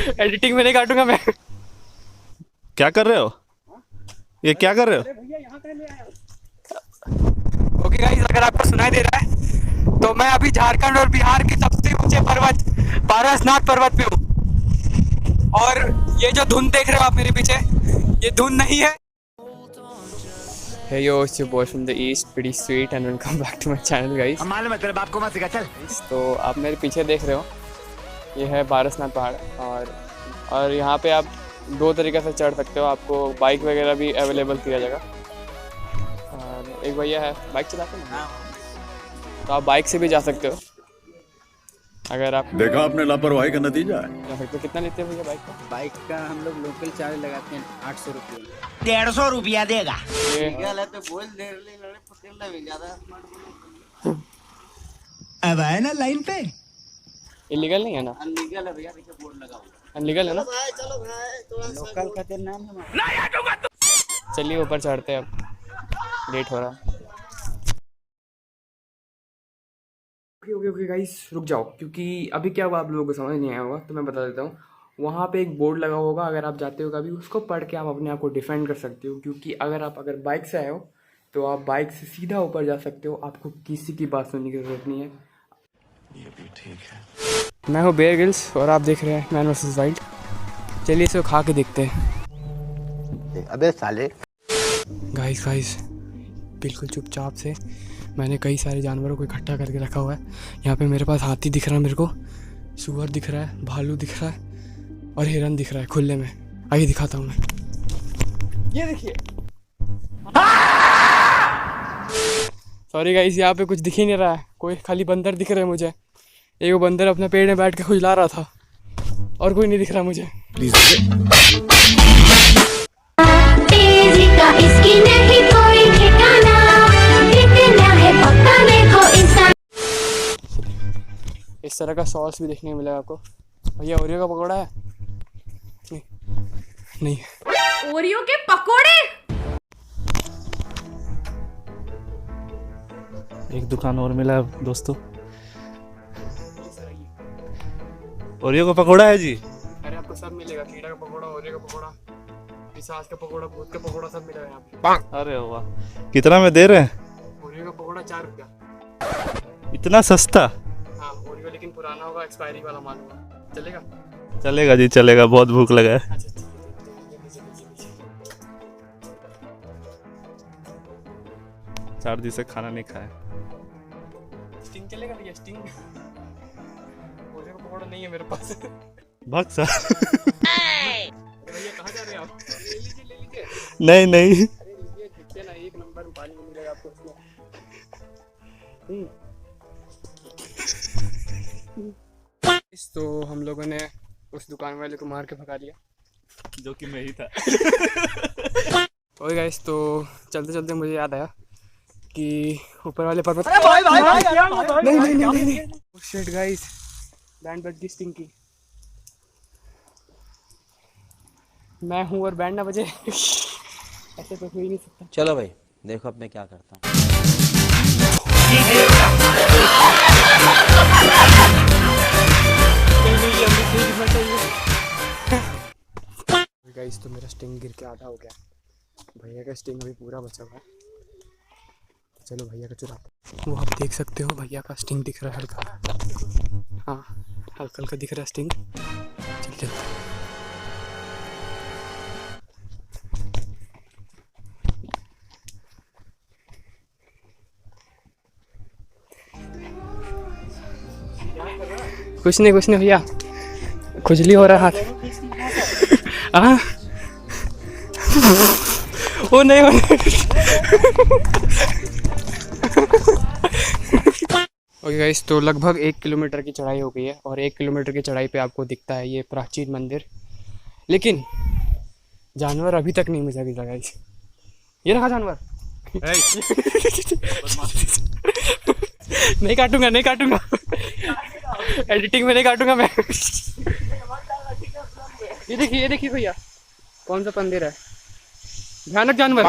Editing में नहीं काटूंगा मैं। क्या कर रहे हो? ये क्या कर रहे हो? ओके गाइस, अगर आपको सुनाई दे रहा है तो मैं अभी झारखंड और बिहार के सबसे ऊंचे पर्वत पारसनाथ पर्वत पे हूँ। और ये जो धुंध देख रहे हो आप मेरे पीछे, ये धुंध नहीं है। Hey yo, it's your boy from the east, pretty sweet, and welcome back to my channel guys। मालूम है तेरे बाप को मत सिखा चल। तो आप मेरे पीछे देख रहे हो, ये है पारसनाथ पहाड़। और यहाँ पे आप दो तरीके से चढ़ सकते हो, आपको बाइक वगैरह भी अवेलेबल किया जाएगा। और एक भैया है बाइक चलाते हैं, तो आप बाइक से भी जा सकते हो अगर आप देखा आपने लापरवाही का नतीजा है। जा सकते हो। कितना लेते हैं भैया बाइक का? बाइक का हम लोग लोकल चार्ज लगाते हैं 800 रुपये। 150 रुपया देगा। ये तो बोल दे ज्यादा अब आए ना लाइन पे। इलीगल नहीं है ना? अनलीगल है भैया, देखिए बोर्ड लगा हुआ अनलीगल है ना? है। लोकल खातिर नाम है। चलिए ऊपर चढ़ते हैं, अब लेट हो रहा है। ओके गाइस, रुक जाओ, क्योंकि अभी क्या हुआ आप लोगों को समझ नहीं आया होगा, तो मैं बता देता हूँ। वहाँ पे एक बोर्ड लगा होगा, अगर आप जाते हो कभी उसको पढ़ के आप अपने आप को डिफेंड कर सकते हो। क्योंकि अगर बाइक से आए हो तो आप बाइक से सीधा ऊपर जा सकते हो, आपको किसी की बात सुनने की जरूरत नहीं है। ये भी ठीक है। मैं हूँ बेयर ग्रिल्स और आप देख रहे हैं मैन वर्सेस वाइल्ड। चलिए इसे खा के देखते हैं। अबे साले। गाइस बिल्कुल चुपचाप से मैंने कई सारे जानवरों को इकट्ठा करके रखा हुआ है। यहाँ पे मेरे पास हाथी दिख रहा है, मेरे को सुअर दिख रहा है, भालू दिख रहा है और हिरन दिख रहा है खुले में। आइए दिखाता हूँ मैं। ये देखिए। सॉरी गाइस, यहाँ पे कुछ दिख ही नहीं रहा है, कोई खाली बंदर दिख रहे हैं मुझे। एक वो बंदर अपने पेड़ में बैठ के खुजला रहा था और कोई नहीं दिख रहा मुझे। इसकी नहीं कोई ठिकाना, इतना है पक्का देखो इंसान। इस तरह का सॉस भी देखने को मिलेगा आपको। भैया ओरियो का पकौड़ा है? नहीं ओरियो के पकोड़े। एक दुकान और मिला दोस्तों, ओरियो का पकोड़ा है जी। अरे आपको सब मिलेगा, कीड़ा का पकौड़ा, ओरियो का पकौड़ा, पिशाच का पकौड़ा, भूत का पकौड़ा, सब मिलेगा यहाँ पे। अरे वाह, कितना में दे रहे हैं? ओरियो का पकौड़ा 4 रुपया। इतना सस्ता? हाँ ओरियो, लेकिन पुराना होगा, एक्सपायरी वाला माल होगा। चलेगा? चलेगा जी चलेगा, बहुत भूख लगा है। अच्छा ठीक है। 4 दिन से खाना नहीं खाया। स्टिंग चलेगा भैया? स्टिंग ओरियो का पकौड़ा नहीं है मेरे पास। भग सा। भैया कहाँ जा रहे हैं आप? ले लीजिए। नहीं अरे लीजिए, दिखते ना, 1 नंबर पानी मिलेगा आपको उसमें। तो हम लोगों ने उस दुकान वाले को मार के भगा लिया, जो कि मैं ही था। ओके गाइस, तो चलते चलते मुझे याद आया कि ऊपर वाले पर्वत। नहीं। शिट गाइस, बैंड बज गई स्टिंग की। मैं हूँ और बैंड ना बजे। ऐसे तो हो ही नहीं सकता। चलो भाई देखो अब मैं क्या करता हूँ। गाइस तो मेरा स्टिंग गिर के आधा हो गया, भैया का स्टिंग अभी पूरा बचा हुआ है। चलो भैया का चुराते। वो आप देख सकते हो, भैया का स्टिंग दिख रहा है हल्का। हाँ हल्का हल्का दिख रहा है स्टिंग। चल कुछ नहीं भैया, खुजली हो रहा हाथ। हाँ वो नहीं ओके गाइस, तो लगभग 1 किलोमीटर की चढ़ाई हो गई है और 1 किलोमीटर की चढ़ाई पे आपको दिखता है ये प्राचीन मंदिर, लेकिन जानवर अभी तक नहीं मुझे दिखा गाइस। ये रहा जानवर। नहीं काटूंगा एडिटिंग में नहीं काटूंगा मैं। ये देखिए भैया, कौन सा मंदिर है? भयानक जानवर।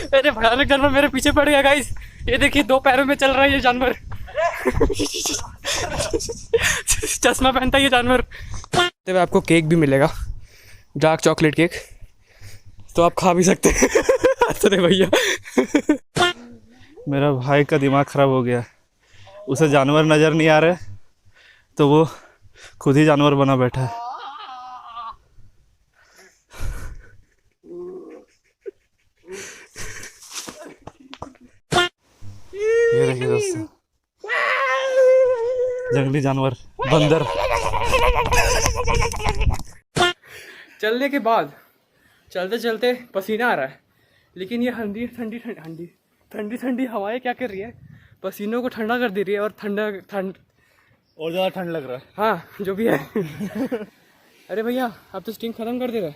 अरे भयानक जानवर मेरे पीछे पड़ गया गाइस। ये देखिए 2 पैरों में चल रहा है ये जानवर। चश्मा पहनता है ये जानवर। तो आपको केक भी मिलेगा, डार्क चॉकलेट केक, तो आप खा भी सकते हैं। अरे भैया मेरा भाई का दिमाग खराब हो गया, उसे जानवर नज़र नहीं आ रहे तो वो खुद ही जानवर बना बैठा है। ये देखिए दोस्तों, जंगली जानवर बंदर। चलने के बाद चलते चलते पसीना आ रहा है, लेकिन ये ठंडी ठंडी हवाएं क्या कर रही है, पसीनों को ठंडा कर दे रही है और ठंड और ज़्यादा ठंड लग रहा है। हाँ जो भी है। अरे भैया आप तो स्टिंग खत्म कर दे रहे।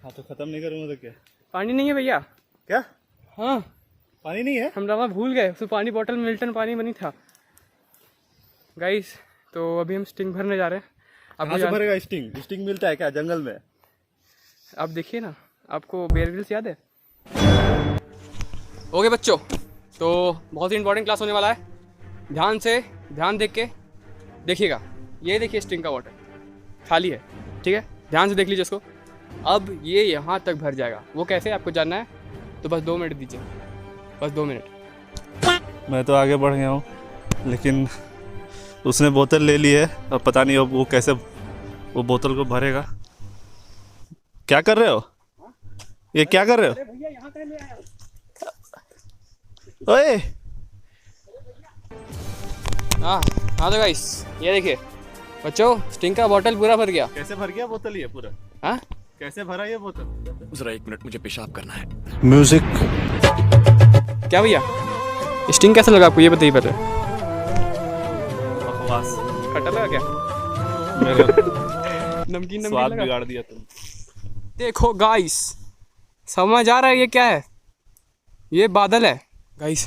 हाँ तो ख़त्म नहीं करूँगा तो क्या? पानी नहीं है भैया? क्या हाँ पानी नहीं है? हम दवा भूल गए, उसमें पानी बॉटल मिल्टन पानी बनी था गाइस। तो अभी हम स्टिंग भरने जा रहे हैं। कहाँ से भरेगा स्टिंग? स्टिंग मिलता है क्या जंगल में? आप देखिए ना, आपको बेयर ग्रिल्स याद है? ओके बच्चों, तो बहुत ही इंपॉर्टेंट क्लास होने वाला है, ध्यान देख के देखिएगा। ये देखिए स्टिंग का वाटर खाली है, ठीक है, ध्यान से देख लीजिए इसको। अब ये यहाँ तक भर जाएगा। वो कैसे आपको जानना है तो बस 2 मिनट दीजिए, बस 2 मिनट। मैं तो आगे बढ़ गया हूँ, लेकिन उसने बोतल ले ली है, अब पता नहीं अब वो कैसे वो बोतल को भरेगा। क्या कर रहे हो? ये क्या कर रहे हो? ओए हाँ तो गाइस ये देखिए बच्चों, स्टिंग का बॉटल पूरा भर गया। कैसे भर गया बोतल ये पूरा? हाँ कैसे भरा ये बोतल? जरा 1 मिनट, मुझे पेशाब करना है। म्यूजिक। क्या भैया, स्टिंग कैसा लगा आपको ये बताइए पहले। बकवास। खट्टा लगा क्या? मेरा नमकीन स्वाद लगा? बिगाड़ दिया तुम। देखो गाइस, समझ आ रहा है ये क्या है? ये बादल है गाइस।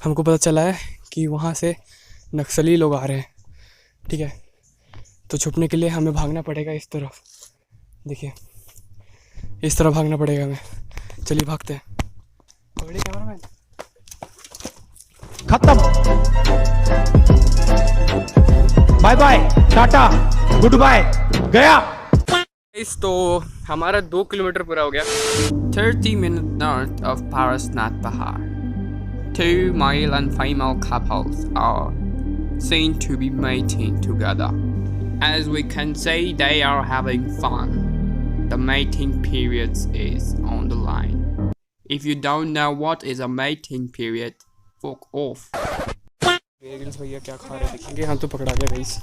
हमको पता चला है कि वहाँ से नक्सली लोग आ रहे हैं, ठीक है, तो छुपने के लिए हमें भागना पड़ेगा इस तरफ। देखिए इस तरफ भागना पड़ेगा हमें। चलिए भागते हैं। पकड़िए कैमरामैन। खत्म। Bye bye, tata, good bye, गया। इस तो हमारा 2 किलोमीटर पूरा हो गया। 30 minutes north of Parasnath Bahar, 2 male and female couples are seen to be mating together. As we can say, they are having fun. The mating period is on the line. If you don't know what is a mating period, fuck off. Bear Grylls भैया क्या खा रहे देखेंगे। हम तो पकड़ा गया guys,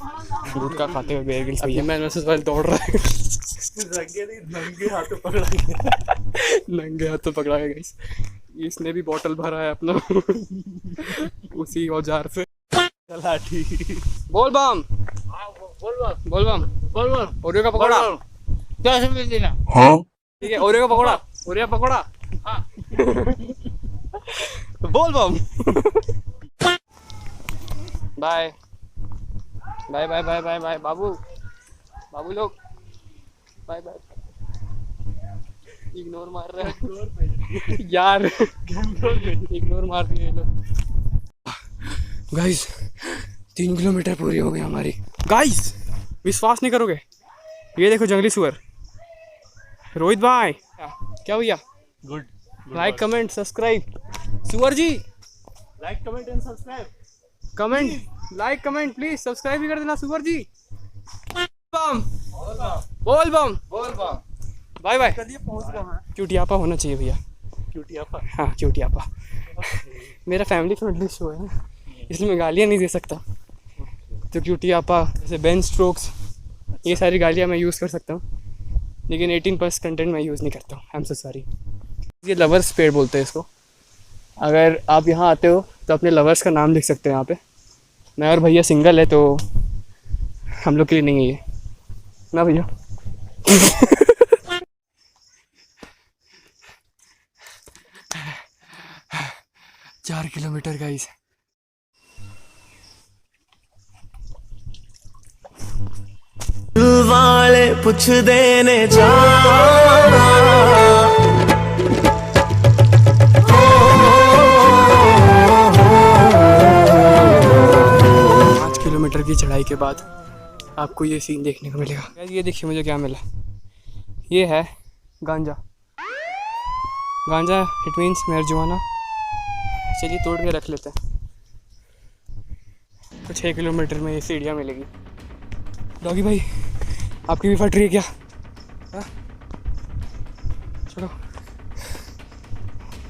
गुटखा खाते हुए बेयर ग्रिल्स भैया। मैं से सवाल दौड़ रहा है। नंगे हाथों पकड़ा गया। नंगे हाथों पकड़ा गया गाइस। इसने भी बॉटल भरा है अपना उसी औजार से। लाठी। बोल बम बोल बम ओरियो का पकौड़ा क्या समझ लेना। हाँ ठीक है, ओरियो का पकौड़ा, ओरियो पकौड़ा। हाँ बोल बम। Bye bye bye bye bye bye बाबू लोग बाय बाय। इग्नोर मार रहे हैं यार, इग्नोर मार दिए लोग। गाइस 3 किलोमीटर पूरी हो गई हमारी। गाइस विश्वास नहीं करोगे, ये देखो जंगली सुअर। रोहित भाई क्या भैया? गुड। Like comment subscribe. सुअर जी like comment and subscribe. Comment like comment please, subscribe भी कर देना सुअर जी। बम बोल बम बाय बाय। क्यूटियापा होना चाहिए भैया। क्यूटियापा? हाँ क्यूटियापा। मेरा फैमिली फ्रेंडली शो है ना, इसलिए मैं गालियाँ नहीं दे सकता। तो क्यूटियापा जैसे बेन स्ट्रोक्स, ये सारी गालियाँ मैं यूज़ कर सकता हूँ, लेकिन 18+ कंटेंट मैं यूज़ नहीं करता हूँ। I am so sorry. ये लवर्स पेड़ बोलते हैं इसको। अगर आप यहाँ आते हो तो अपने लवर्स का नाम लिख सकते हैं यहाँ पे। मैं और भैया सिंगल है तो हम लोग के लिए नहीं है ये ना भैया। 4 किलोमीटर गाइस। वाले पुछ देने जा चढ़ाई के बाद आपको ये सीन देखने को मिलेगा। Guys, ये देखिए मुझे क्या मिला, ये है गांजा। गांजा इट मीन्स marijuana। चलिए तोड़ के रख लेते हैं। तो 6 किलोमीटर में ये सीढ़ियाँ मिलेगी। डॉगी भाई आपकी भी फट रही है क्या? हाँ? चलो,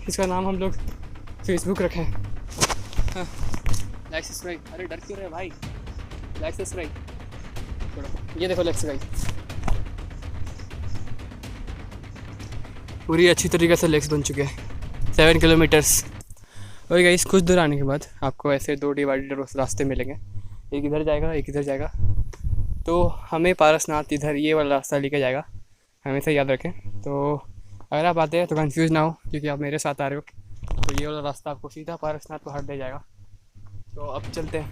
इसका नाम हम लोग फेसबुक रखें। हाँ, लाइक सब्सक्राइब। अरे डर क्यों रहे भाई, लाइक सब्सक्राइब। चलो ये देखो लाइक सब्सक्राइब, पूरी अच्छी तरीके से लेग्स बन चुके हैं। 7 किलोमीटर्स। और गाइस कुछ दूर आने के बाद आपको ऐसे 2 डिवाइडेड रास्ते मिलेंगे, एक इधर जाएगा एक इधर जाएगा। तो हमें पारसनाथ इधर ये वाला रास्ता लेके जाएगा, हमेशा याद रखें। तो अगर आप आते हैं तो कंफ्यूज ना हो, क्योंकि आप मेरे साथ आ रहे हो। तो ये वाला रास्ता आपको सीधा पारसनाथ पहाड़ ले जाएगा। तो अब चलते हैं,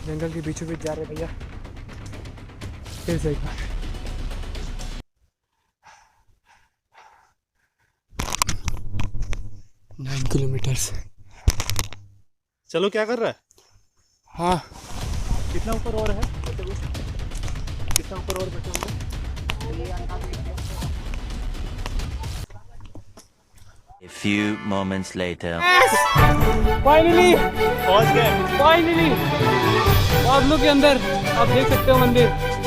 जंगल के बीचों बीच जा रहे भैया। फिर से एक बार 9 किलोमीटर्स। चलो, क्या कर रहा है? हाँ कितना ऊपर और है? कितना ऊपर और बचा हुआ? A few moments later. Finally पहुंच गए। फाइनली बादलों के अंदर आप देख सकते हो मंदिर।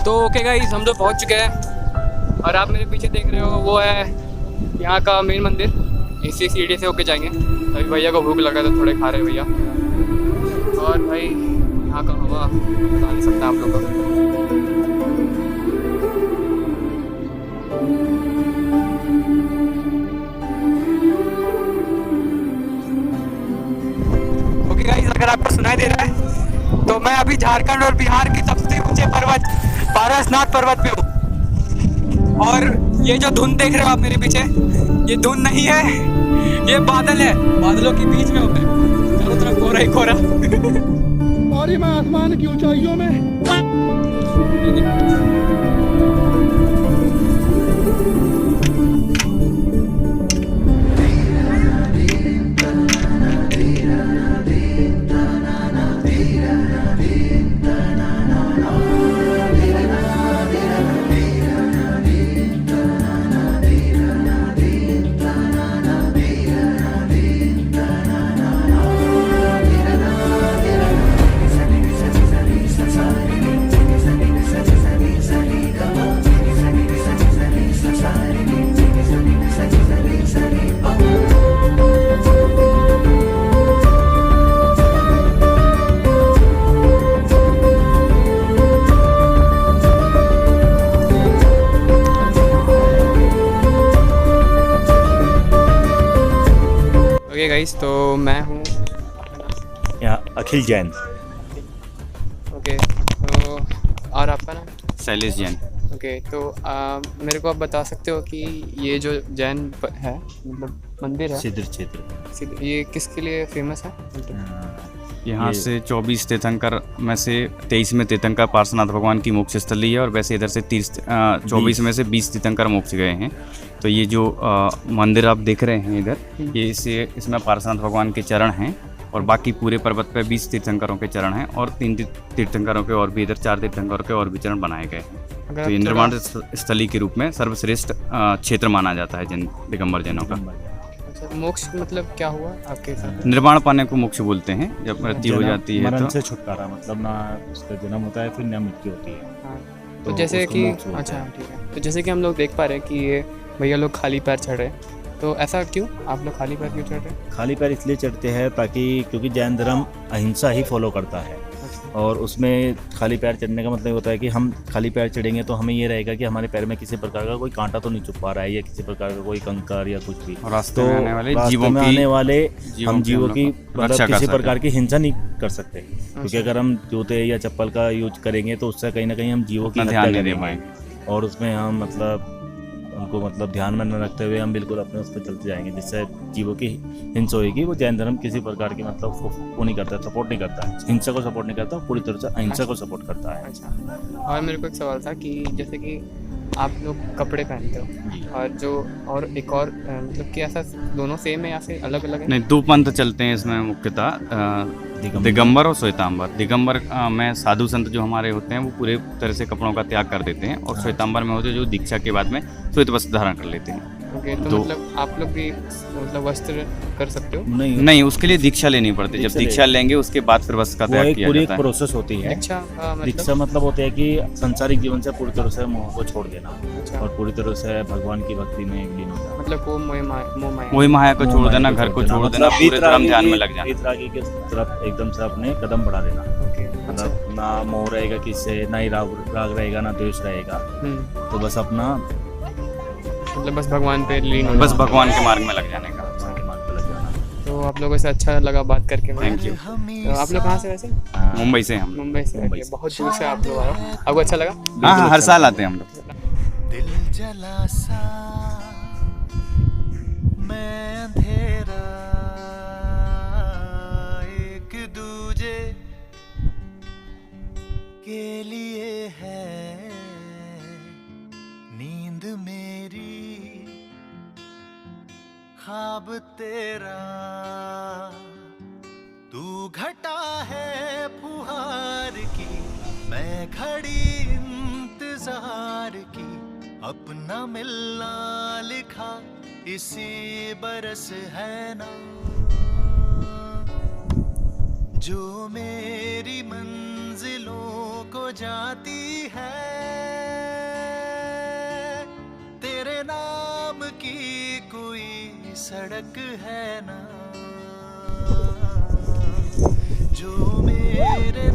तो ओके गाइस, हम लोग पहुंच चुके हैं और आप मेरे पीछे देख रहे हो वो है यहाँ का मेन मंदिर। इसी सीढ़ी से होके जाएंगे। अभी भैया को भूख लगा तो थोड़े खा रहे भैया। और भाई यहाँ का हवा बता नहीं सकता आप लोग को। ओके गाइस, अगर आपको सुनाई दे रहा है तो मैं अभी झारखंड और बिहार के सबसे ऊंचे पर्वत पारसनाथ पर्वत पे हूँ। और ये जो धुंध देख रहे हो आप मेरे पीछे, ये धुंध नहीं है, ये बादल है। बादलों के बीच में हूँ मैं, चारों तरफ कोहरा ही कोहरा। और मैं आसमान की ऊंचाइयों में। ओके गाइस, तो मैं हूँ यहाँ अखिल जैन। ओके, तो और आपका नाम? शैलेश जैन। ओके, तो मेरे को आप बता सकते हो कि ये जो जैन है मतलब मंदिर है, सिद्ध क्षेत्र, ये किसके लिए फेमस है? मतलब यहाँ से 24 तीर्थंकर में से 23 में तीर्थंकर पार्श्वनाथ भगवान की मोक्ष स्थली है। और वैसे इधर से 24 में से 20 तीर्थंकर मोक्ष गए हैं। तो ये जो मंदिर आप देख रहे हैं इधर, ये इसमें पार्श्वनाथ भगवान के चरण हैं। और बाकी पूरे पर्वत पे 20 तीर्थंकरों के चरण हैं। और 3 तीर्थंकरों के और भी इधर 4 तीर्थंकरों के और भी चरण बनाए गए हैं। तो ये निर्वाण स्थली के रूप में सर्वश्रेष्ठ क्षेत्र माना जाता है जैन दिगंबर जैनों का। मोक्ष मतलब क्या हुआ आपके साथ? निर्वाण पाने को मोक्ष बोलते हैं। जब मृत्यु हो जाती है मरण तो से छुटकारा, मतलब ना उसका जन्म होता है फिर ना मृत्यु होती है। हाँ, तो जैसे कि अच्छा ठीक है, तो जैसे कि हम लोग देख पा रहे हैं कि ये भैया लोग खाली पैर चढ़ रहे हैं। तो ऐसा क्यों, आप लोग खाली पैर क्यों चढ़ रहे हैं? खाली पैर इसलिए चढ़ते हैं क्योंकि जैन धर्म अहिंसा ही फॉलो करता है। और उसमें खाली पैर चढ़ने का मतलब होता है कि हम खाली पैर चढ़ेंगे तो हमें ये रहेगा कि हमारे पैर में किसी प्रकार का कोई कांटा तो नहीं चुप पा रहा है, या किसी प्रकार का कोई कंकर या कुछ भी। रास्ते तो में आने वाले हम जीवों की मतलब किसी प्रकार की हिंसा नहीं कर सकते। अच्छा। क्योंकि अगर हम जूते या चप्पल का यूज करेंगे तो उससे कहीं ना कहीं हम जीवों की हत्या ध्यान नहीं दे करेंगे। पाएंगे। और उसमें हम मतलब उनको मतलब ध्यान में न रखते हुए हम बिल्कुल अपने उस पर चलते जाएंगे, जिससे जीवों की हिंसा होगी। वो जैन धर्म किसी प्रकार की मतलब वो नहीं करता, सपोर्ट नहीं करता है, हिंसा को सपोर्ट नहीं करता, पूरी तरह से अहिंसा को सपोर्ट करता है। अच्छा, और मेरे को एक सवाल था कि जैसे कि आप लोग कपड़े पहनते हो और जो और एक और मतलब कि ऐसा दोनों सेम है या फिर अलग अलग है? नहीं, 2 पंथ चलते हैं इसमें मुख्यतः, दिगंबर और श्वेतांबर। दिगंबर में साधु संत जो हमारे होते हैं वो पूरे तरह से कपड़ों का त्याग कर देते हैं, और श्वेतांबर में होते हैं जो दीक्षा के बाद में श्वेत वस्त्र धारण कर लेते हैं। ओके, तो मतलब आप लोग भी मतलब वस्त्र कर सकते हो? नहीं, उसके लिए दीक्षा लेनी पड़ती है। जब दीक्षा लेंगे उसके बाद फिर वस्त्र का त्याग किया पूरी जाता एक है। प्रोसेस होती है। अच्छा, दीक्षा मतलब होता है कि सांसारिक जीवन से पूरी तरह से मोह को छोड़ देना और पूरी तरह से भगवान की भक्ति में लीन हो जाना। मतलब वो मोह वही माया को छोड़ देना, घर को छोड़ देना, पूरे धर्म ध्यान में लग जाना, वीतरागी के तरफ एकदम से अपने कदम बढ़ा देना। मतलब ना मोह रहेगा किससे, ना ही राग रहेगा, ना द्वेष रहेगा, तो बस अपना मतलब बस भगवान पे लीन हो बस भगवान के मार्ग में लग जाने का। तो आप लोगों से अच्छा लगा बात करके। Thank you. तो आप लोग कहाँ से वैसे? मुंबई से हम। मुंबई से। बहुत दूर से आप लोग आए हो, आपको अच्छा लगा? हाँ, हर साल आते हैं हम लोग। दिल जला सा मैं अंधेरा, एक दूजे के लिए है नींद मेरी, ख्वाब तेरा, तू घटा है फुहार की, मैं खड़ी इंतजार की, अपना मिलना लिखा इसी बरस है ना, जो मेरी मंजिलों को जाती है, तेरे नाम की कोई सड़क है ना, जो मेरे